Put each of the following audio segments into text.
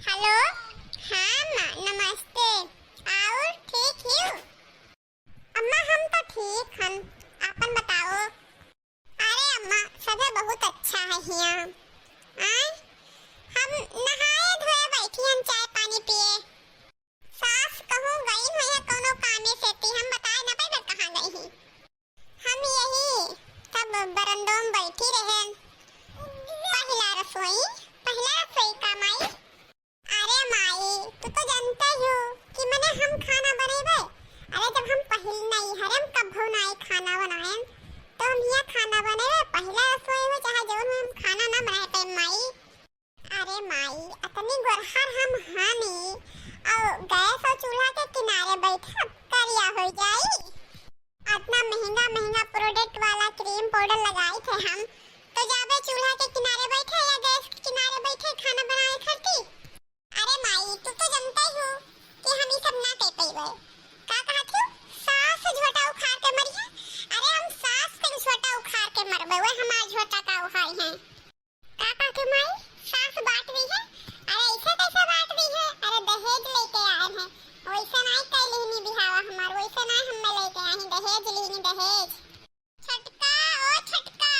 Hello. हाँ अम्मा नमस्ते। और ठीक हो? अम्मा हम तो ठीक हन। आपन बताओ। अरे अम्मा सब बहुत अच्छा है हियां। आय हम नहाए धोए बैठी हन चाय पानी पिए। सास कहूँ गई हुई है कोनो कामे से ती हम बताए ना पाए कहाँ गई ही। हम यही सब बरंडों में बैठी रहे। पहला रसोई का माई। अरे माई तू तो जानता ही हो कि मैंने हम खाना बनाए। अरे जब हम पहले नहीं हरम कभी नहीं खाना बनाए तो हम यहाँ खाना बनाए पहला रसोई में चाहे जो हम खाना ना बनाए पे माई। अरे माई इतनी गोरहर हम हानी और गैस और चूल्हा के किनारे बैठा करिया हो जाई। इतना महंगा महंगा प्रोडक्ट वाला क्रीम पाउडर लगाई थे हम तो जाबे चूल्हा के किनारे बैठे या गैस के किनारे बैठे खाना बनाए खाती। अरे माई तू तो जानता ही हो कि हम ये सब ना कर पाएबे। का कहत हो सास झोटा उखाड़ के मरिया। अरे हम सास के झोटा उखाड़ के मरबे वो हमार झोटा का उखाड़ है। का कहत हो माई सास बांट रही है। अरे ऐसे कैसे बांट रही है? अरे दहेज लेके आए हैं वैसे नहीं कैलिनी बिहावा हमार वैसे नहीं हम लेके आए हैं दहेज लेनी दहेज। छटका ओ छटका।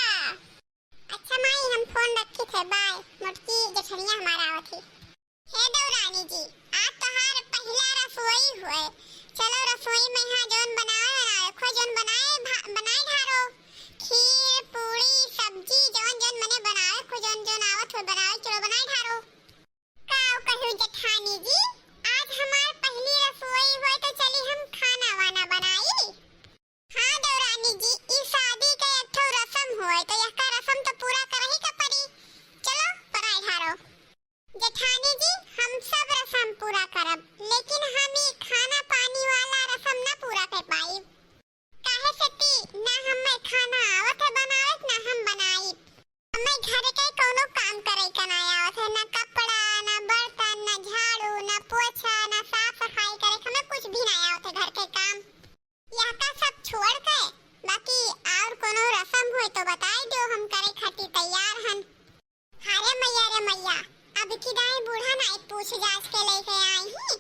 अच्छा माई हम फोन रखी थे बाय मोटकी जेठनिया हमारा आवत थी। हे देवरानी जी आज तोहार पहला रसोई हुए। चलो रसोई में यहाँ जोन बनाए खो जोन बनाए धारो खीर पूरी सब्जी जोन जोन मने बनाए खो जोन जोन आवत हो बनाए चलो बनाए धारो। काऊ कहूँ जेठानी जी आज हमार पहली रसोई हुए तो चली हम खाना वाना बनाई। हाँ देवरानी जी इस शादी का एक ठो रस्म हुए तो यह का रस्म तो पूरा करही का पड़ी। चलो पराई धारो। जेठानी जी हम सब रस्म पूरा करब लेकिन हम ही खाना पानी वाला रस्म ना पूरा कर पाई। काहे सेती ना हमें खाना आवत है बनावत ना हम बनाई। हमें घर के कोनो काम करे का ना आवत है ना कपड़ा ना बर्तन ना झाड़ू ना पोछा ना साफ सफाई करे हमें कुछ भी ना आवत है घर के काम। यह का सब छोड़ के बाकी और कोनो रस्म हुई तो बताई दो हम करे खातिर तैयार हन। अरे मैया अब की दाई बूढ़ा नहीं पूछ जांच के लेके आई ही।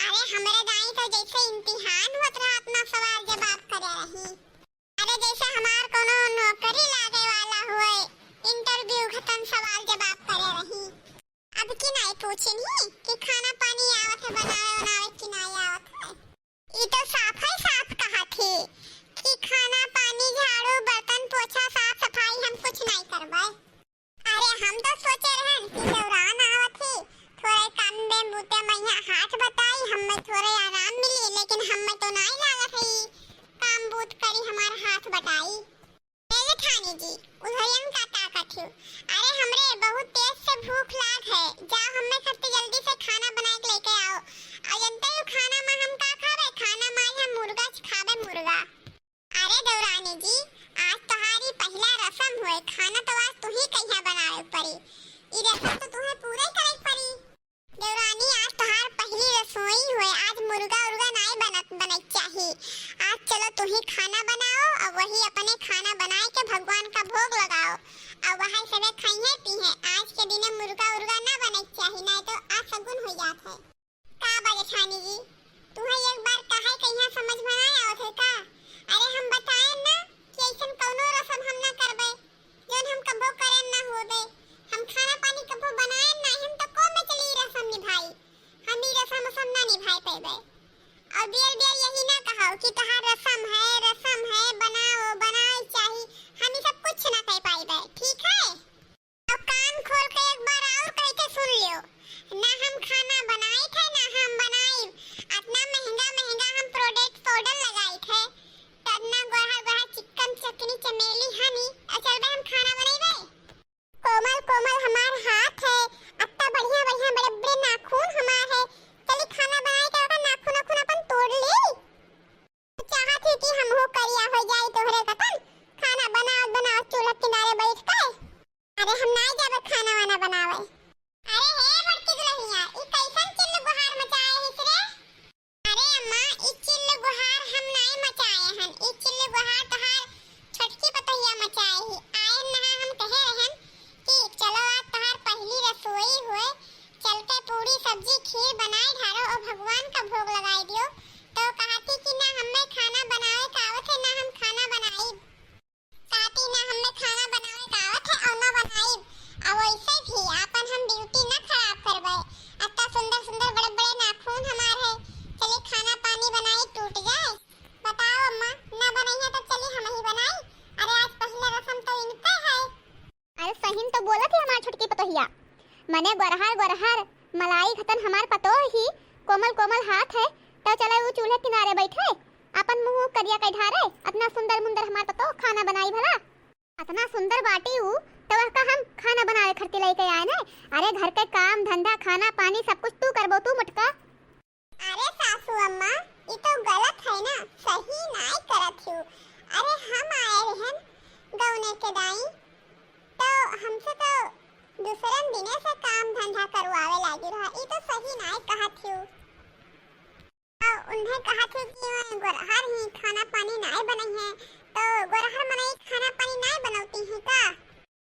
अरे हमरे दाई तो जैसे इम्तिहान होत रहा अपना सवाल जवाब करे रही। अरे जैसे हमार कोनो नौकरी लागे वाला हुए इंटरव्यू खत्म सवाल जवाब करे रही। अब की नहीं पूछिन ही कि खाना पानी आवत है बनावे कि नहीं आवत है। ये तो साफ है साफ कहा थी कि खाना पानी झाड़ू बर्तन पोछा साफ सफाई हम कुछ नहीं करवाए। अरे हम तो सोचे रहन कि दौरान आवत थी थोड़े काम में बूते मैया हाथ बताई हमें थोड़े आराम मिली लेकिन हमें तो नहीं लागत है काम बूत करी हमार हाथ बताई। पहले ठानी जी उधरियन का ताकत हो। अरे हमरे बहुत तेज से भूख लाग है जाओ हमें खत्ते जल्दी से खाना बना के लेके आओ। अजंते हो खाना में हम का खावे खाना में हम मुर्गा खावे मुर्गा। अरे देवरानी जी आज तुम्हारी पहला रस्म हुए खाना तो आज तू ही कहिया बनाए पड़ी। ये रस्म तो तुम्हें पूरे करे पड़ी। देवरानी आज तुम्हार पहली रसोई हुए आज मुर्गा उर्गा नहीं बने चाहिए। आज चलो तू ही खाना बनाओ और वही अपने खाना बनाए के भगवान का भोग लगाओ और वहाँ सबे खाइए पिए। आज के दिन मुर्गा उर्गा ना बने चाहिए नहीं तो आज सगुन हो जात है। का बाजे ठानी जी तुम्हें एक बार कहे कहिया समझ में नहीं आवत है का? अरे हम बताए ना कि ऐसन कोनो रस्म हम ना करबे जोन हम कबो करे ना होबे। हम खाना पानी कबो बनाए ना हम तो को में चली रस्म निभाई। हम ही रस्म सब ना निभाई पेबे। और बियर यही ना कहो कि तहार रस्म है बनाओ चाहिए हम सब कुछ ना कर पाइबे ठीक है। अब कान खोल के एक बार और कह के सुन लियो ना हम खाना बनाए थे ना हम बनाई। इतना महंगा महंगा हम प्रोडक्ट पाउडर लगाए थे तन्ना गोहा चिकन चटनी चमेली हनी अचल में हम खाना बनाइबे। कोमल कोमल हमार हाथ है अत्ता बढ़िया बढ़िया बड़े बड़े नाखून हमार है चली खाना बनाए के ओका नाखून अपन तोड़ ले। चाहत थी कि हम हो करिया हो जाए तोहरे कतन खाना बनाओ चूल्हा किनारे बैठ के। अरे हम नहीं जाबे खाना वाना बनावे। अरे हे पूरी सब्जी खीर बनाए ढारो और भगवान का भोग लगाई दियो। तो कहती कि ना हमें खाना बनावे का आवत है, ना हम खाना बनाई। कहती ना हमें खाना बनावे का आवत है और ना बनाई। अब वैसे भी अपन हम ड्यूटी ना खराब करबे। इतना सुंदर सुंदर बड़े बड़े नाखून हमार है, चले खाना पानी बनाई टूट जाए। बताओ अम्मा, ना बनाई है तो चली हम ही बनाई। अरे आज पहला रस्म तो इनका है। अरे सहीन तो बोला थी हमार छोटकी पतोहिया, मने गोरहर गोरहर मलाई खतन हमार पतो ही कोमल कोमल हाथ है। तो चले वो चूल्हे किनारे बैठे अपन मुंह करिया के ढारे इतना सुंदर मुंदर हमार पतो खाना बनाई भला। इतना सुंदर बाटी हूँ तो वह का हम खाना बनाए खर्ची लेके आए ने। अरे घर के काम धंधा खाना पानी सब कुछ तू करबो तू मटका। अरे सासू अम्मा ये तो गलत है ना, सही नहीं करत हूँ। अरे हम आए रहन गौने के दाई तो हमसे तो दूसरे दिने से काम धंधा करवावे लागी रहा। ये तो सही नहीं कहत हूँ। उन्हें कहा थे कि गोरहर ही खाना पानी नहीं बनाई है, तो गोरहर मनाई खाना पानी नहीं बनाती है का।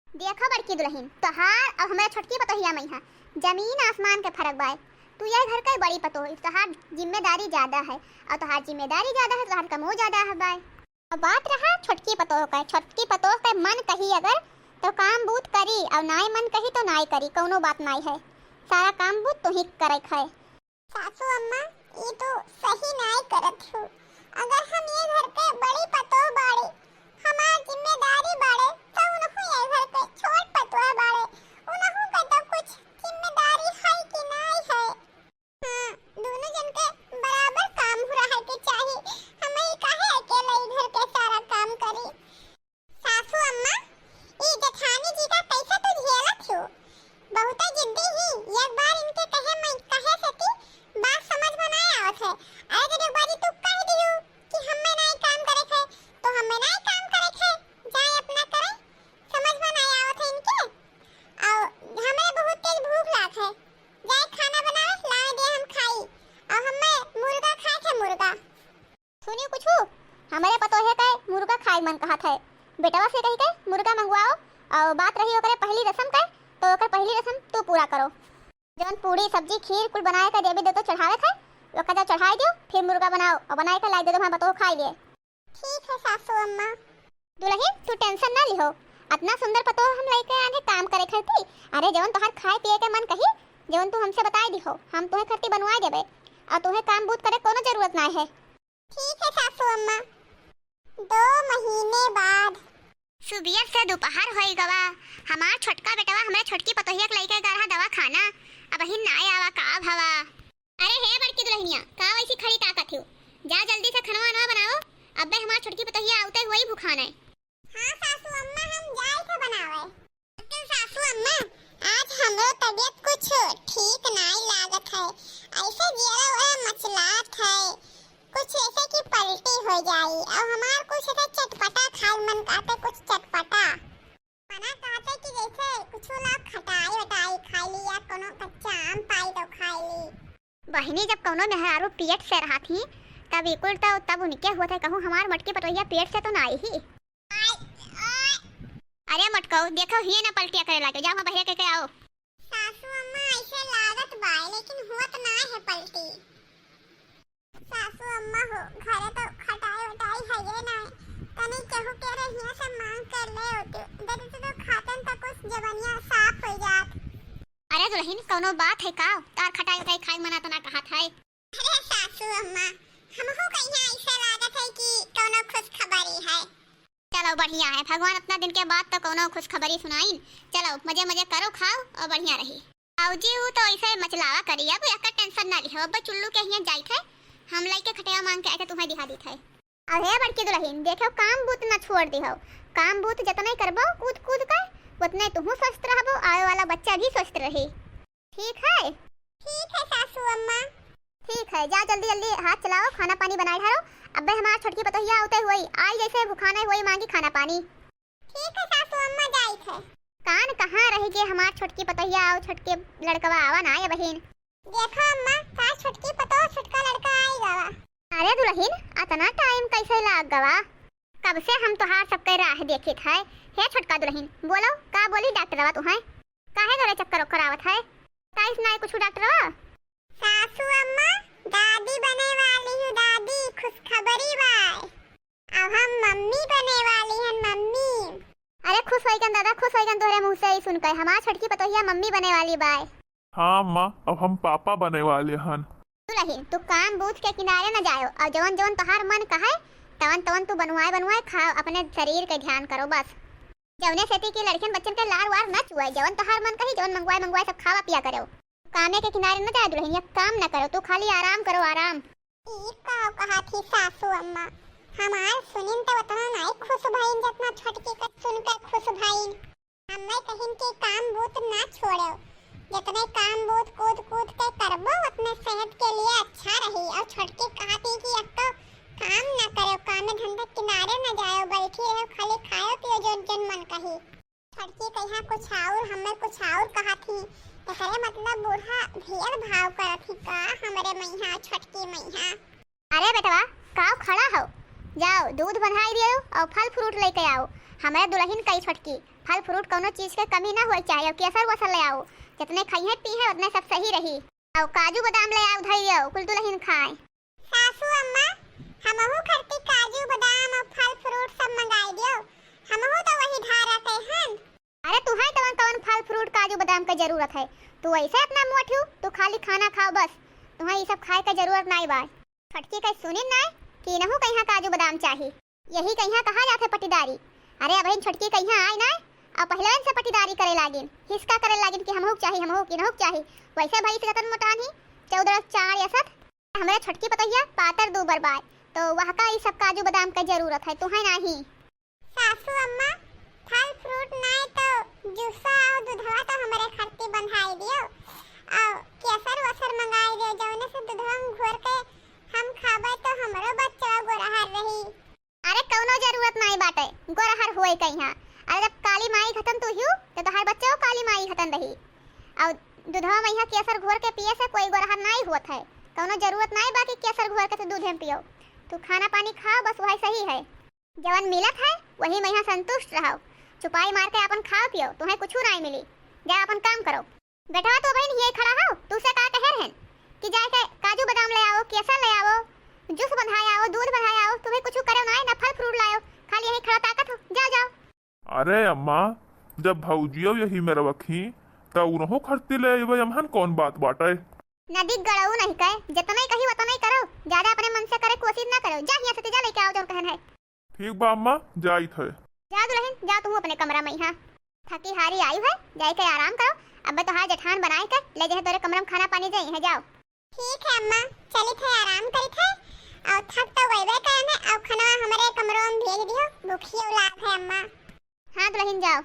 देखो बड़की दुल्हन तोहार और हमारे छोटकी पतोहिया में है जमीन आसमान के फर्क बाय। तू ये घर का बड़ी पतोही, तोहार जिम्मेदारी ज्यादा है और तोहार जिम्मेदारी ज्यादा है, तोहार कमो ज्यादा है बाय। और बात रहा छोटकी पतोह का, छोटकी पतोह का मन कही अगर तो काम बूत करी और नाई मन कही तो नाई करी, कोनो बात नहीं है। सारा काम बूत तू ही करे है। सासू अम्मा ये तो सही नहीं करत हूँ। अगर हम ये घर के बड़ी पतोह बाड़े, हमार जिम्मेदारी बाड़े, तो उन्हों ये घर के छोट पतोह बाड़े, उन्हों का तो कुछ जिम्मेदारी है कि नहीं है। हाँ, दोनों जन के बराबर काम हो रहा है कि चाहिए। हमें काहे अकेले इधर के सारा काम करी। सासू अम्मा ये जेठानी जी का कैसा तो झेलत हूँ, बहुत जिद्दी ही। एक बार इनके कहे सती बात समझ में नहीं आवत है। अरे जब एक बारी तू कह दियो कि हमें नहीं काम करे थे तो हमें नहीं काम करे थे, जाए अपना करे। समझ में नहीं आवत है इनके। और हमें बहुत तेज भूख लाग है, जाए खाना बनावे लाए दे हम खाई। और हमें मुर्गा खाए थे मुर्गा। सुनियो कुछ हमारे पतोहे का मुर्गा खाए मन कहा था। बेटवा से कही के मुर्गा मंगवाओ और बात रही ओकरे पहली रस्म का तो ओकर पहली रस्म तू पूरा करो। जौन पूरी सब्जी खीर कुल बनाए का देवी दे तो चढ़ावे थे ओका जब चढ़ाई दियो फिर मुर्गा बनाओ और बनाए का लाई दे दो हम बतो खाई लिए। ठीक है सासू अम्मा। दुल्हन तू टेंशन ना लिहो, इतना सुंदर पतो हम लेके आने काम करे खरती। अरे जौन तोहर खाए पिए के मन कही जौन तू हमसे बताई दिहो हम तुम्हें खरती बनवा देबे और तुम्हें काम बूत करे कोनो जरूरत ना है। ठीक है सासू अम्मा। 2 महीने बाद सुबह से दोपहर होई गवा। हमार छोटका बेटवा हमारे छोटकी पतोहिया के लेके गया दवा खाना, अब ही ना आवा का भवा। अरे हे बड़की दुल्हनिया का वैसी खड़ी ताकत हो, जा जल्दी से खाना वाना बनाओ, अबे हमार छोटकी पतोहिया आते हुए ही भूखाना है। हां सासू अम्मा हम जाए थे बनावे। लेकिन सासू अम्मा आज हमरो तबीयत कुछ ठीक नहीं लागत है। ऐसे जिया हुआ मचलात है, कुछ ऐसे की पलटी हो जाई और हमार कुछ ऐसे चटपटा खाए मन करते, कुछ चटपटा मना कहते कि जैसे कुछ लोग खटाई वटाई खा लिया, कोनो कच्चा आम पाई तो खा ली। बहनी जब कोनो मेहरारू पेट से रहा थी तब बिल्कुल तो तब उनके हुआ था कहूँ हमार मटकी पतोहिया पेट से तो ना आई ही। अरे मटको देखो ही ना पलटिया करे लागे, जाओ बहरे के आओ। सासू अम्मा ऐसे लागत बाय लेकिन हुआ तो ना है पलटी। सासू अम्मा हो घरे तो खटाई वटाई है ये ना, तने केहू के रहिया से मांग कर ले होते दे तो खातन तक कुछ जवनिया साफ हो जात। अरे दुल्हन कोनो बात है का, तार खटाई वटाई खाई मना तो ना कहा था। अरे सासू अम्मा हमहु कहिया ऐसा लागत है कि कोनो खुशखबरी है। चलो बढ़िया है, भगवान अपना दिन के बाद तो कोनो खुशखबरी सुनाई। चलो मजे मजे करो खाओ और बढ़िया रही। औजी हूँ तो ऐसे मचलावा करी, अब एक टेंशन ना लिहो। अब चुल्लू के यहाँ जाई थे हम लइके खटिया मांग के आके तुम्हें दिखा दी थे। अरे बड़की दुल्हन देखो काम बूत ना छोड़ दिहो, काम बूत जितना करबो कूद कूद कर उतने तुम स्वस्थ रहबो, आए वाला बच्चा भी स्वस्थ रहे। ठीक है? ठीक है सासू अम्मा। ठीक है, जा जल्दी जल्दी हाथ चलाओ, खाना पानी बनाए ढारो। अबे हमार छोटकी पतोहिया आते हुई आई जैसे भूखाना हुई मांगी खाना पानी। ठीक है सासू अम्मा जाई थे। कान कहाँ रह गए हमार छोटकी पतोहिया और छोटके लड़कवा आवा ना या बहन। देखो अम्मा का छोटकी पतो छोटका लड़का आई गवा। अरे दुल्हन इतना टाइम कैसे लाग गवा, कब से हम तोहार सबके राह देखे थे। हे छोटका दुल्हन बोलो का बोली डॉक्टरवा तुम्हें काहे घरे चक्कर ओकर आवत है। काइस ना कुछ डॉक्टर सासू अम्मा दादी बने वाली हूँ, दादी खुशखबरी बाय। अब हम मम्मी बने वाली हैं, मम्मी। अरे खुश होइगन दादा, खुश होइगन तोहरे मुंह से ही सुनकर। हमार छटकी पतोहिया मम्मी बने वाली बाय। हाँ माँ, अब हम पापा बने वाले हन। दुल्हन तू काम बूझ के किनारे न जायो और जवन जवन तोहार मन कहे तवन तवन तू बनवाए खाओ, अपने शरीर के ध्यान करो बस। जवने सेती की लड़कियन बच्चन के लार वार न चुआए, जवन तोहार मन कही जवन मंगवाए सब खावा पिया करो। कामे के किनारे न जाए दुल्हन, ये काम न करो, तू खाली आराम करो, आराम। ई कहा थी सासू अम्मा, हमार सुनिन तो उतना नहीं खुश भईन जितना छटकी का सुनकर खुश भईन। हमें कहिन के काम बूत ना छोड़ो, जितने काम बूत कूद कूद के करबो उतने सेहत के लिए अच्छा रही। और छटकी कहती कि अब तो काम ना करो, काम धंधा किनारे न जाओ, बैठी रहो खाली खाओ पियो जोन जोन मन कही। छटकी कहिया कुछ और, हमें कुछ और कहा थी, तो करे मतलब बूढ़ा भेड़ भाव करत ही का हमरे मैया छटकी मैया। अरे बेटवा काव खड़ा हो, जाओ दूध बनाई दियो और फल फ्रूट लेके आओ। हमारे दुल्हन कई छटकी फल फ्रूट कोनो चीज के कमी ना होए चाहिए, केसर वसर ले आओ, जितने खाइए पीहे उतने सब सही रही। और काजू बादाम ले आओ, धइयो कुल दुल्हन खाए। सासू अम्मा हमहु खरती काजू बादाम और फल फ्रूट सब मंगाई दियो, हमहु तो वही धारा के हन। अरे तू है तवन कवन फल फ्रूट काजू बादाम की जरूरत है, तू ऐसे अपना मुंह ठू, तू खाली खाना खाओ बस, तुम्हें ये सब खाए का जरूरत नहीं बा। छटकी का सुनिन ना कि नहु कहिया काजू बादाम चाहिए, यही कहिया कहा जाते पटीदारी। अरे अब छटकी कहिया आए ना और पहले से पटीदारी करे लागिन, हिसका करे लागिन कि हमहु चाहिए, हमहु कि नहु चाहिए। वैसे भाई से रतन मोटान ही 14 4 या 7 हमारे छटकी पतैया पातर दो बरबाद, तो वह का ये सब काजू बादाम का जरूरत है, तुम्हें नहीं। सासू अम्मा फल फ्रूट नहीं तो जूसा और दूधवा तो हमारे खरती बंधाई दियो और केसर वसर मंगाई दियो, जौने से दूधवा में घोर के हम खाबे तो हमरो बच्चा गोरहर रही। अरे कौनो जरूरत नहीं बाटे गोरहर होए कहिया। अरे जब काली माई खत्म तो हियो तो तोहार बच्चा काली माई खत्म रही, और दूधवा में केसर घोर के पिए से कोई गोरहर नहीं होत है, कौनो जरूरत नहीं बाकी केसर घोर के तो दूध में पियो। तू खाना पानी खाओ बस, वही सही है, जवन मिलत है वही में संतुष्ट रहो, चुपाई मार के अपन खाओ पियो, तुम्हें कुछ नहीं मिली, जा अपन काम करो। बेटा तो बहन ये खड़ा हो, तू से का कह रहन कि जाके काजू बादाम ले आओ, केसर ले आओ, जूस बनाया आओ, दूध बनाया आओ, तुम्हें कुछ करो ना, ना फल फ्रूट लाओ, खाली यही खड़ा ताकत हो, जाओ जाओ। अरे अम्मा जब भौजियो यही में रखी तो उनहो खरती ले अइबे, हमहन कौन बात बाटे। नदी गड़ऊ नहीं कहे, जितना ही कही उतना ही करो, ज्यादा अपने मन से करे कोशिश ना करो। जा यहाँ से जा लेके आओ जो कहन है। ठीक बा अम्मा, जाइत है। जा दुल्हन जा, तुम अपने कमरा में यहाँ थकी हारी आई है, जाके आराम करो। अब तो हार जठान बनाए के ले जाए तोरे कमरा में खाना पानी जाई है, जाओ। ठीक है अम्मा, चली थे आराम करी थे और थक तो वही करने और खाना हमारे कमरों में भेज दियो, भूखी औलाद है अम्मा। हाँ दुल्हन जाओ,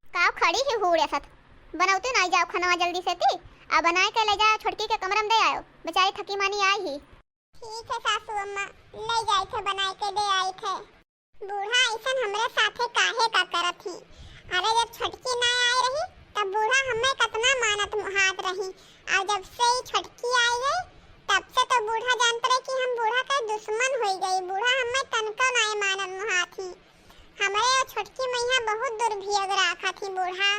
काव खड़ी ही हुड़े सत बनाते नहीं, जाओ खाना जल्दी से ती अब बनाए के ले जा, छटकी के कमरा में दे आयो, बेचारी थकी मानी आई ही। ठीक है सासू अम्मा, ले जाई थे बनाए के दे आई थे। बूढ़ा ऐसा हमरे साथे काहे का करत थी। अरे जब छटकी ना आई रही तब बूढ़ा हमें कितना मानत हाथ रही, और जब से ही छटकी आई गई तब से तो बूढ़ा जानते रहे कि हम बूढ़ा का दुश्मन हो गई। बूढ़ा हमें तनको नहीं मानत मुहाथी, हमारे और छटकी मैया बहुत दुर्भियोग रखा थी। बूढ़ा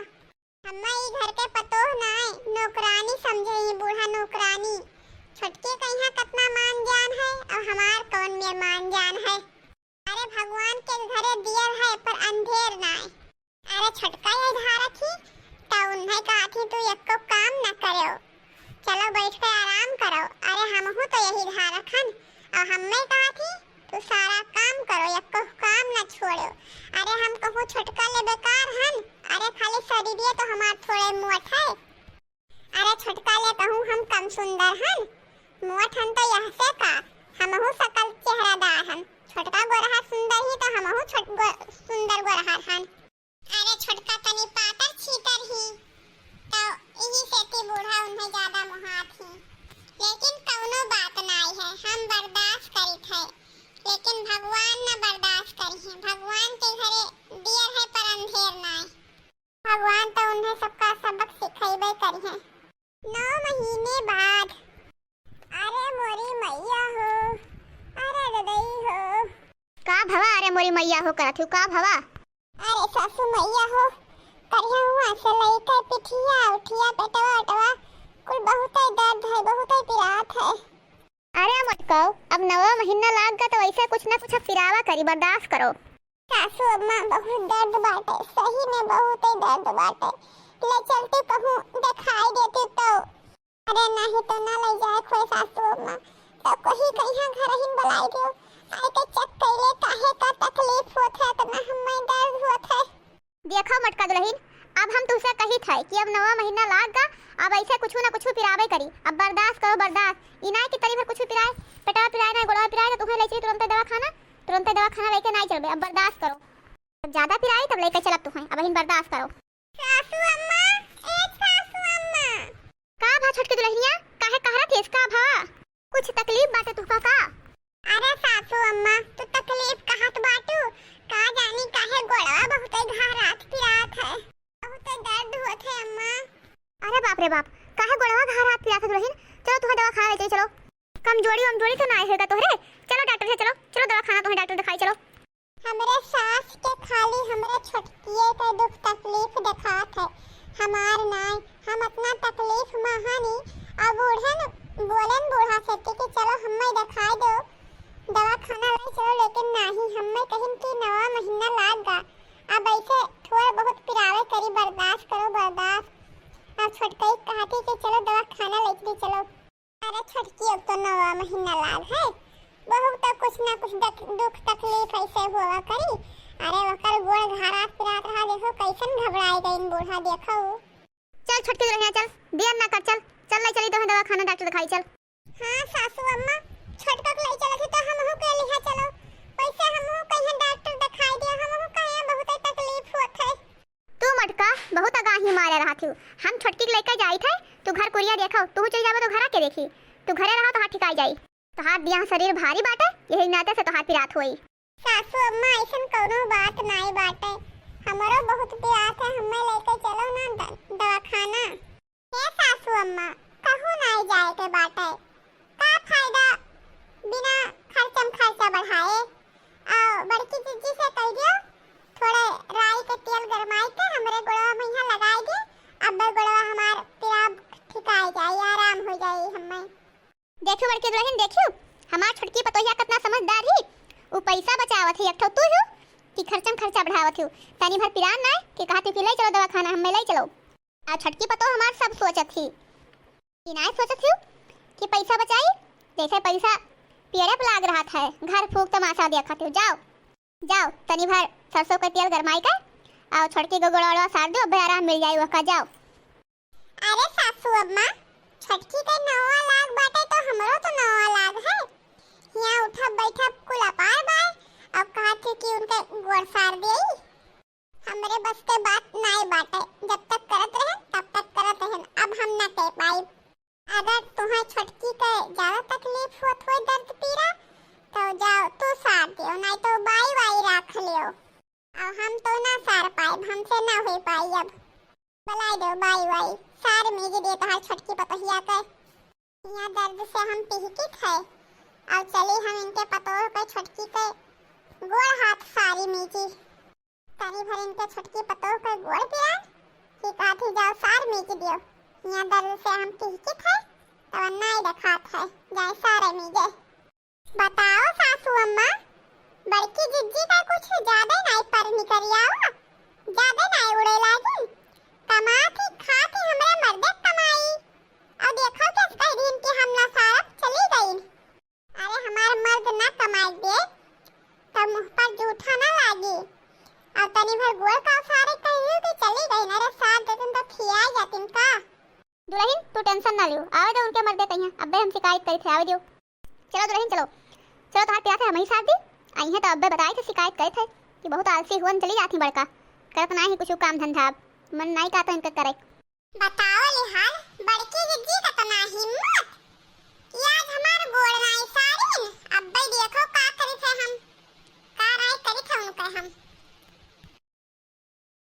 हमें ई घर के पतोह नाय नौकरानी समझे ही, बूढ़ा नौकरानी। छटकी का यहाँ कितना मान जान है और हमार कौन में मान जान है। अरे भगवान के घरे दियर है पर अंधेर नाय। अरे छटका ये धारा थी तो उन्हें कहा थी तू एको काम न करो, चलो बैठ के आराम करो। अरे हमहू तो यही धारा खन और हमें कहा थी तू सारा काम करो, एको काम न छोड़ो। अरे हम कहूँ छटका ले बेकार हन, अरे खाली शरीर तो हमार थोड़े मोट है। अरे छटका ले कहूँ हम कम सुंदर हन, मोट हन तो यह से का हमहू सकल चेहरादार हन। छटका गोरहा सुंदर ही तो हमहू सुंदर गोरहा हन। अरे छटका तनी पातर छीतर ही तो यही से ती बूढ़ा उन्हें ज्यादा मुहात ही। लेकिन कौनो बात नहीं है, हम बर्दाश्त करी थे, लेकिन भगवान न बर्दाश्त करी है। भगवान के घरे दियर है पर अंधेर नहीं, भगवान तो उन्हें सबका सबक सिखाइबे करी है। 9 महीने बाद अरे मोरी मैया हो, अरे ददई हो। का भवा अरे मोरी मैया हो करत हूँ, का भवा? अरे सासू मैया हो, करिया हुआ से लई के पिठिया उठिया पेटवा उठवा कुल बहुत ही दर्द है, बहुत ही पीड़ात है। अरे मटकाओ, अब नवा महीना लाग गा तो ऐसे कुछ ना कुछ पिरावा करी, बर्दाश्त करो। सासू अम्मा बहुत दर्द बाटे, सही में बहुत ही दर्द बाटे। ले चलती कहूँ दिखाई देती तो। अरे नहीं तो ना ले जाए कोई सासू अम्मा, तो कोई कहीं घर ही बुलाई दो। आए के चेक कैले काहे का तकलीफ होत है, तो ना हमें दर्द होत है। देखो मटका दुल्हन, अब हम तुझसे कही थे कि अब नवा महीना लाग गा, अब ऐसे कुछ ना कुछ पिरावे करी। अब बर्दाश्त करो, बर्दाश्त। इनाय की तरी भर कुछ पिराए, पेटवा पिराए ना गोड़वा पिराए तो तुम्हें ले चली तुरंत दवाखाना लेके नहीं चलबे। अब बर्दाश्त करो, जब ज्यादा पिराई तब लेके चलब तुम्हें। अब हिन बर्दाश्त करो। सासू अम्मा, एक सासू अम्मा। का भा छोटकी दुल्हनिया, काहे कहरा थी इसका भा? कुछ तकलीफ बाटे तुका का? अरे सासू अम्मा, तू तकलीफ कहत बाटू, का जानी काहे गोड़वा बहुत ही घारात पिरात है, बहुत ही दर्द होत है अम्मा। अरे बाप रे बाप, काहे गोड़वा घारात पिरात दुल्हन? चलो तुम्हें दवाखाना ले चलो। कमजोरी तो ना आएगा तोहरे। चलो डॉक्टर से चलो दवाखाना, तुम्हें डॉक्टर दिखाई चलो। हमरे सास के खाली हमरे छोटकिए के दुख तकलीफ दिखात है, हमार नाय। हम अपना तकलीफ महानी और बूढ़ा से कि चलो हमें दिखाई दो, दवाखाना ले चलो, लेकिन नहीं, हमें कहीं कि नवा महीना लाग गा। अब ऐसे थोड़ा बहुत पिरावे करी, बर्दाश्त करो, बर्दाश्त। अब छोटकी कहती कि चलो दवाखाना ले चलो। अरे छोटकी, अब तो नवा महीना लाग है, बहुत कुछ ना कुछ दुख तकलीफ ऐसे हुआ करी। अरे वकर गोड़ घारा पिरात रहा, देखो कैसन घबराए गई बूढ़ा, देखो। चल छोटकी दुल्हनिया, चल देर ना कर, चल ले चली तुम्हें दवाखाना, डॉक्टर दिखाई चल। हाँ सासू अम्मा, छोटका को ले चलो तो हमहु के लिहा चलो, वैसे हमहु कहीं डॉक्टर दिखाई दिया, हमहु कहीं बहुत तकलीफ होत है। तू मटका बहुत आगाही मारे रहा थी। हम छोटकी के लेकर जाई थे, तू घर कुरिया देखो, तू चली जाबो तो घर के देखी, तू घरे रहो तो हाथ ठिकाई जाई। तो हाथ दिया शरीर भारी बाटे, यही नाते से तो हाथ पिरात होई। सासू अम्मा ऐसन कोनो बात नहीं बाटे, हमारो बहुत पिरात है, हमें लेके चलो ना दवाखाना। हे सासू अम्मा, कहूँ नहीं जाए के बाटे, का फायदा बिना खर्चा बढ़ाए। और बड़की जीजी से कह दियो थोड़े राई के तेल गरमाई के हमरे गोड़वा में यहाँ लगाई दे, अब गोड़वा हमार पिराब ठिकाई जाए, आराम हो जाए हमें। देखियो बड़की दुल्हन, देखियो हमार छोटकी पतोहिया कितना समझदार ही। वो पैसा बचावत है, एकठो तू हो कि खर्चा बढ़ावत हो। तनी भर पिरान ना कि कहती कि ले चलो दवाखाना, हमें ले चलो। आ छोटकी पतो हमार सब सोचत थी कि नहीं सोचत थी कि पैसा बचाई, जैसे पैसा पेड़े पे लाग रहा था, घर फूक तमाशा देखत हो। जाओ तनी भर सरसों का तेल गरमाई का और छोटकी को गोड़वा सार दो, अब आराम मिल जाए वह। जाओ। अरे सासू अम्मा, छोटकी के 9 लाख बाटे तो हमरो तो 9 लाख है, यहाँ उठा बैठा कुल अपार बाय, अब कहते कि उनके गोड़ सार दे। हमरे बस के बात नहीं बाटे, जब तक करत रहे तब तक करत रहे, अब हम ना कह पाई। अगर तुम्हें छोटकी के ज्यादा तकलीफ होत हो, दर्द पीरा, तो जाओ तू सार दियो, नहीं तो बाई रख लियो। और हम तो ना सार पाए, हमसे ना हो पाई, अब बुलाई दो बाई सार मेरी दे तो हर छोटकी पतोहिया के। यहाँ दर्द से हम पिहकित है, और चली हम इनके पतोह के छोटकी के गोड़ हाथ सारी मीची, तनी भर इनके छोटकी पतोह के गोड़ पिया कि कहती जाओ सार मीची दियो। यहाँ दर्द से हम पिहकित है, तो नहीं दिखात है, जाए सारे मीजे। बताओ सासू अम्मा, बड़की जिज्जी का कुछ ज्यादा नहीं पर निकरिया, ज्यादा नहीं उड़े लागी, कमाती खाती हमरे मर्दे कमाई, और देखो किस कह दिन की हमला सारब चली गई। अरे हमार मर्द ना कमाई दे तो मुंह पर जूठा ना लागी, और तनी भर गोड़ का सारे कहियो कि चली गई, ना रे साथ देतन तो खिया जातिन का। दुल्हन तू टेंशन ना लियो, आवे दो उनके मर्दे कहीं, अबे हम शिकायत करी थे, आवे दो। चलो दुल्हन चलो तो हाथ पिया थे, हम ही साथ दी आई है, तो अब्बे बताए थे, शिकायत करे थे कि बहुत आलसी हुआ, चली जाती बड़का, करत ना ही कुछ काम धंधा, मन नहीं का तो इनका करे। बताओ लिहाल, बड़की जिज्जी का